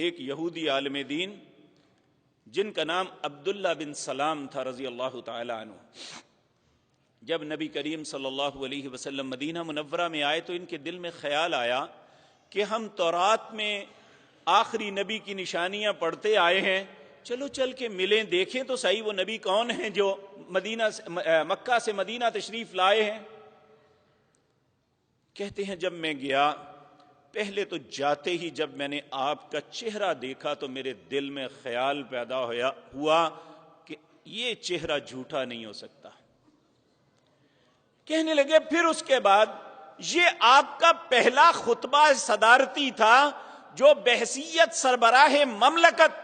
ایک یہودی عالم دین جن کا نام عبداللہ بن سلام تھا رضی اللہ تعالی عنہ، جب نبی کریم صلی اللہ علیہ وسلم مدینہ منورہ میں آئے تو ان کے دل میں خیال آیا کہ ہم تورات میں آخری نبی کی نشانیاں پڑھتے آئے ہیں، چلو چل کے ملیں، دیکھیں تو صحیح وہ نبی کون ہیں جو مکہ سے مدینہ تشریف لائے ہیں۔ کہتے ہیں جب میں گیا، پہلے تو جاتے ہی جب میں نے آپ کا چہرہ دیکھا تو میرے دل میں خیال پیدا ہوا کہ یہ چہرہ جھوٹا نہیں ہو سکتا۔ کہنے لگے پھر اس کے بعد یہ آپ کا پہلا خطبہ صدارتی تھا جو بحیثیت سربراہ مملکت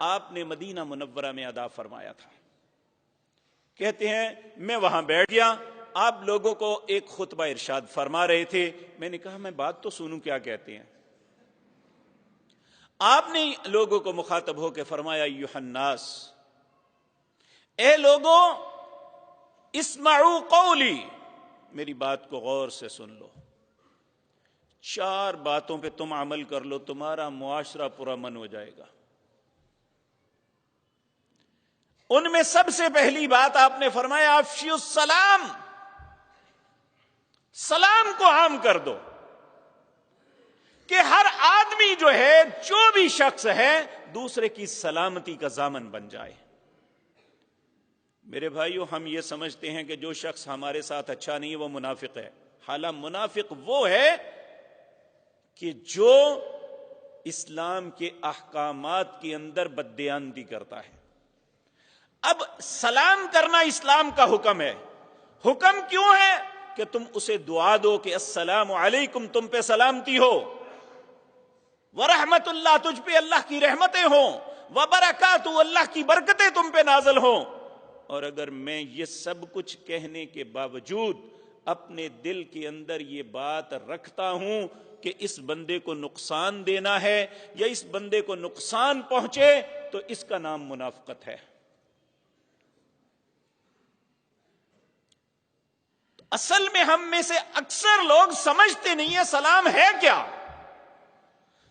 آپ نے مدینہ منورہ میں ادا فرمایا تھا۔ کہتے ہیں میں وہاں بیٹھ گیا، آپ لوگوں کو ایک خطبہ ارشاد فرما رہے تھے، میں نے کہا میں بات تو سنوں کیا کہتے ہیں۔ آپ نے لوگوں کو مخاطب ہو کے فرمایا ایھا الناس، اے لوگوں اسمعوا قولی، میری بات کو غور سے سن لو، 4 باتوں پہ تم عمل کر لو، تمہارا معاشرہ پرامن ہو جائے گا۔ ان میں سب سے پہلی بات آپ نے فرمایا افشوا السلام، سلام کو عام کر دو، کہ ہر آدمی جو ہے، جو بھی شخص ہے، دوسرے کی سلامتی کا ضامن بن جائے۔ میرے بھائیو، ہم یہ سمجھتے ہیں کہ جو شخص ہمارے ساتھ اچھا نہیں ہے وہ منافق ہے، حالانکہ منافق وہ ہے کہ جو اسلام کے احکامات کے اندر بددیانتی کرتا ہے۔ اب سلام کرنا اسلام کا حکم ہے، حکم کیوں ہے کہ تم اسے دعا دو کہ السلام علیکم، تم پہ سلامتی ہو، ورحمت اللہ، تجھ پہ اللہ کی رحمتیں ہوں، وبرکاتہ، اللہ کی برکتیں تم پہ نازل ہوں۔ اور اگر میں یہ سب کچھ کہنے کے باوجود اپنے دل کے اندر یہ بات رکھتا ہوں کہ اس بندے کو نقصان دینا ہے یا اس بندے کو نقصان پہنچے، تو اس کا نام منافقت ہے۔ اصل میں ہم میں سے اکثر لوگ سمجھتے نہیں ہیں سلام ہے کیا۔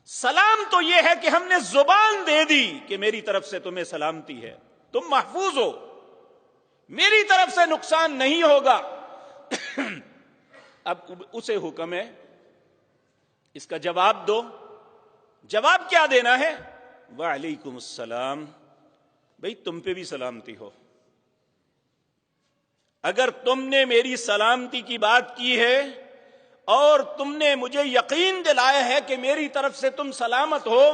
سلام تو یہ ہے کہ ہم نے زبان دے دی کہ میری طرف سے تمہیں سلامتی ہے، تم محفوظ ہو، میری طرف سے نقصان نہیں ہوگا۔ اب اسے حکم ہے اس کا جواب دو۔ جواب کیا دینا ہے؟ وعلیکم السلام، بھئی تم پہ بھی سلامتی ہو۔ اگر تم نے میری سلامتی کی بات کی ہے اور تم نے مجھے یقین دلایا ہے کہ میری طرف سے تم سلامت ہو،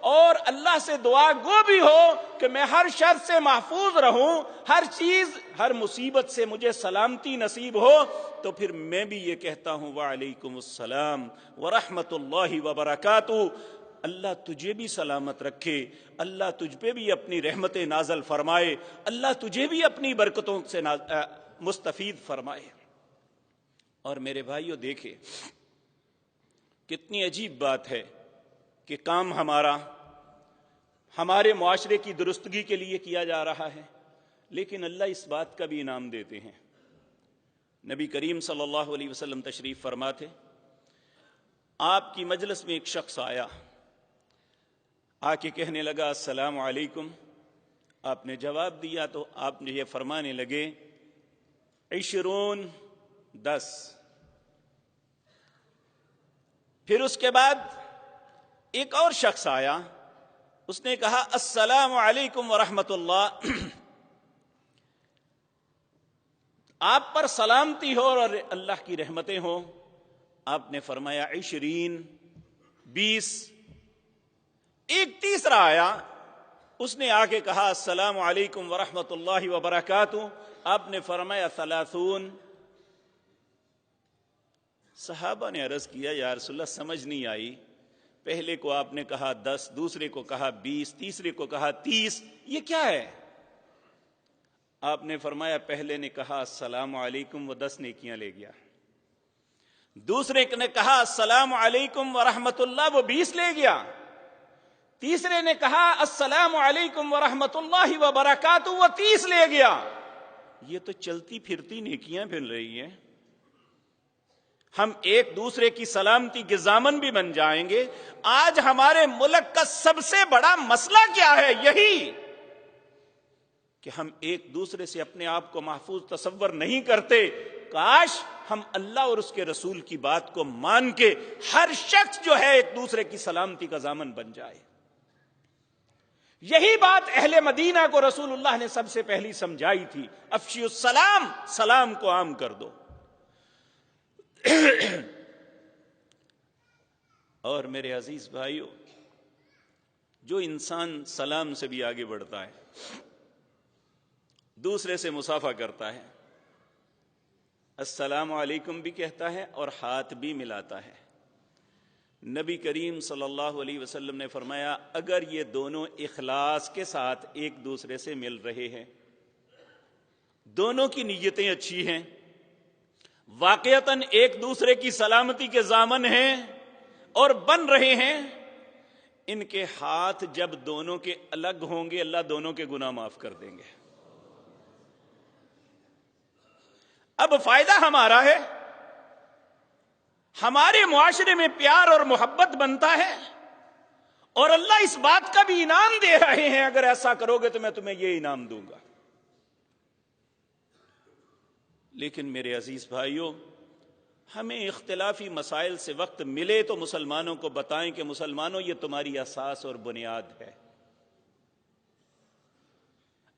اور اللہ سے دعا گو بھی ہو کہ میں ہر شر سے محفوظ رہوں، ہر چیز، ہر مصیبت سے مجھے سلامتی نصیب ہو، تو پھر میں بھی یہ کہتا ہوں وعلیکم السلام ورحمت اللہ وبرکاتہ، اللہ تجھے بھی سلامت رکھے، اللہ تجھ پہ بھی اپنی رحمتیں نازل فرمائے، اللہ تجھے بھی اپنی برکتوں سے مستفید فرمائے۔ اور میرے بھائیو دیکھیں کتنی عجیب بات ہے کہ کام ہمارے معاشرے کی درستگی کے لیے کیا جا رہا ہے، لیکن اللہ اس بات کا بھی انعام دیتے ہیں۔ نبی کریم صلی اللہ علیہ وسلم تشریف فرما تھے، آپ کی مجلس میں ایک شخص آیا، آ کے کہنے لگا السلام علیکم۔ آپ نے جواب دیا تو آپ نے یہ فرمانے لگے 20 پھر اس کے بعد ایک اور شخص آیا، اس نے کہا السلام علیکم ورحمت اللہ، آپ پر سلامتی ہو اور اللہ کی رحمتیں ہوں۔ آپ نے فرمایا 20 ایک تیسرا آیا، اس نے آ کے کہا السلام علیکم ورحمت اللہ وبرکاتہ، آپ نے فرمایا 30۔ صحابہ نے عرض کیا یا رسول اللہ سمجھ نہیں آئی، پہلے کو آپ نے کہا 10، دوسرے کو کہا 20، تیسرے کو کہا 30، یہ کیا ہے؟ آپ نے فرمایا پہلے نے کہا السلام علیکم، وہ 10 نیکیاں لے گیا، دوسرے نے کہا السلام علیکم ورحمت اللہ، وہ 20 لے گیا، تیسرے نے کہا السلام علیکم ورحمت اللہ وبرکاتہ، وہ 30 لے گیا۔ یہ تو چلتی پھرتی نیکیاں مل رہی ہیں۔ ہم ایک دوسرے کی سلامتی کے ضامن بھی بن جائیں گے۔ آج ہمارے ملک کا سب سے بڑا مسئلہ کیا ہے؟ یہی کہ ہم ایک دوسرے سے اپنے آپ کو محفوظ تصور نہیں کرتے۔ کاش ہم اللہ اور اس کے رسول کی بات کو مان کے ہر شخص جو ہے ایک دوسرے کی سلامتی کا ضامن بن جائے۔ یہی بات اہل مدینہ کو رسول اللہ نے سب سے پہلی سمجھائی تھی، افشی السلام، سلام کو عام کر دو۔ اور میرے عزیز بھائیو، جو انسان سلام سے بھی آگے بڑھتا ہے، دوسرے سے مصافحہ کرتا ہے، السلام علیکم بھی کہتا ہے اور ہاتھ بھی ملاتا ہے، نبی کریم صلی اللہ علیہ وسلم نے فرمایا اگر یہ دونوں اخلاص کے ساتھ ایک دوسرے سے مل رہے ہیں، دونوں کی نیتیں اچھی ہیں، واقعتاً ایک دوسرے کی سلامتی کے ضامن ہیں اور بن رہے ہیں، ان کے ہاتھ جب دونوں کے الگ ہوں گے اللہ دونوں کے گناہ معاف کر دیں گے۔ اب فائدہ ہمارا ہے، ہمارے معاشرے میں پیار اور محبت بنتا ہے، اور اللہ اس بات کا بھی انعام دے رہے ہیں اگر ایسا کرو گے تو میں تمہیں یہ انعام دوں گا۔ لیکن میرے عزیز بھائیوں، ہمیں اختلافی مسائل سے وقت ملے تو مسلمانوں کو بتائیں کہ مسلمانوں یہ تمہاری اساس اور بنیاد ہے۔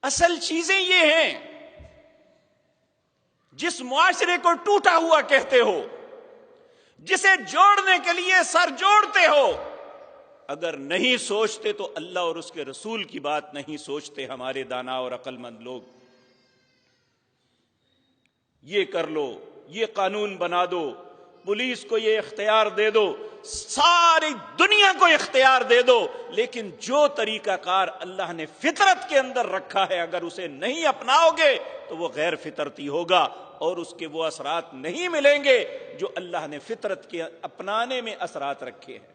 اصل چیزیں یہ ہیں، جس معاشرے کو ٹوٹا ہوا کہتے ہو، جسے جوڑنے کے لیے سر جوڑتے ہو، اگر نہیں سوچتے تو اللہ اور اس کے رسول کی بات نہیں سوچتے ہمارے دانا اور عقل مند لوگ۔ یہ کر لو، یہ قانون بنا دو، پولیس کو یہ اختیار دے دو، ساری دنیا کو اختیار دے دو، لیکن جو طریقہ کار اللہ نے فطرت کے اندر رکھا ہے اگر اسے نہیں اپناؤ گے تو وہ غیر فطرتی ہوگا اور اس کے وہ اثرات نہیں ملیں گے جو اللہ نے فطرت کے اپنانے میں اثرات رکھے ہیں۔